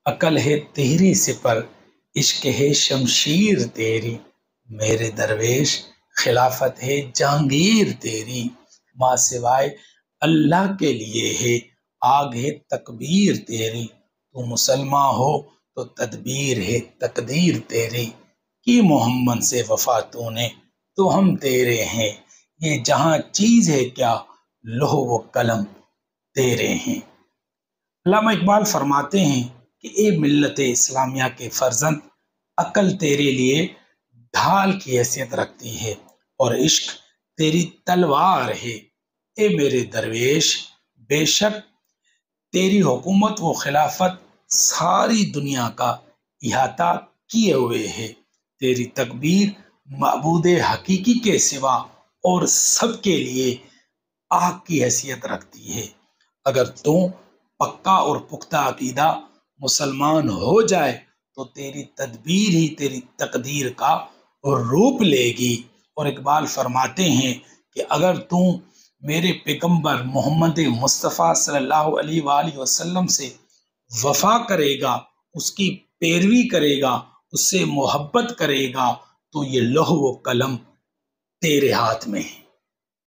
عقل ہے تیری سپر، عشق ہے شمشیر تیری، میرے درویش خلافت ہے جہانگیر تیری، ماں سوائے اللہ کے لیے ہے آگ ہے تکبیر تیری، تو مسلمان ہو تو تدبیر ہے تقدیر تیری، کی محمد سے وفا تو نے تو ہم تیرے ہیں، یہ جہاں چیز ہے کیا لوح و قلم تیرے ہیں۔ علامہ اقبال فرماتے ہیں کہ اے ملت اسلامیہ کے فرزند، عقل تیرے لیے ڈھال کی حیثیت رکھتی ہے اور عشق تیری تلوار ہے، اے میرے درویش بے شک تیری حکومت و خلافت ساری دنیا کا احاطہ کیے ہوئے ہے، تیری تکبیر معبود حقیقی کے سوا اور سب کے لیے آگ کی حیثیت رکھتی ہے۔ اگر تو پکا اور پختہ عقیدہ مسلمان ہو جائے تو تیری تدبیر ہی تیری تقدیر کا روپ لے گی۔ اور اقبال فرماتے ہیں کہ اگر تو میرے پیغمبر محمد مصطفیٰ صلی اللہ علیہ وآلہ وسلم سے وفا کرے گا، اس کی پیروی کرے گا، اس سے محبت کرے گا، تو یہ لوح و قلم تیرے ہاتھ میں ہے۔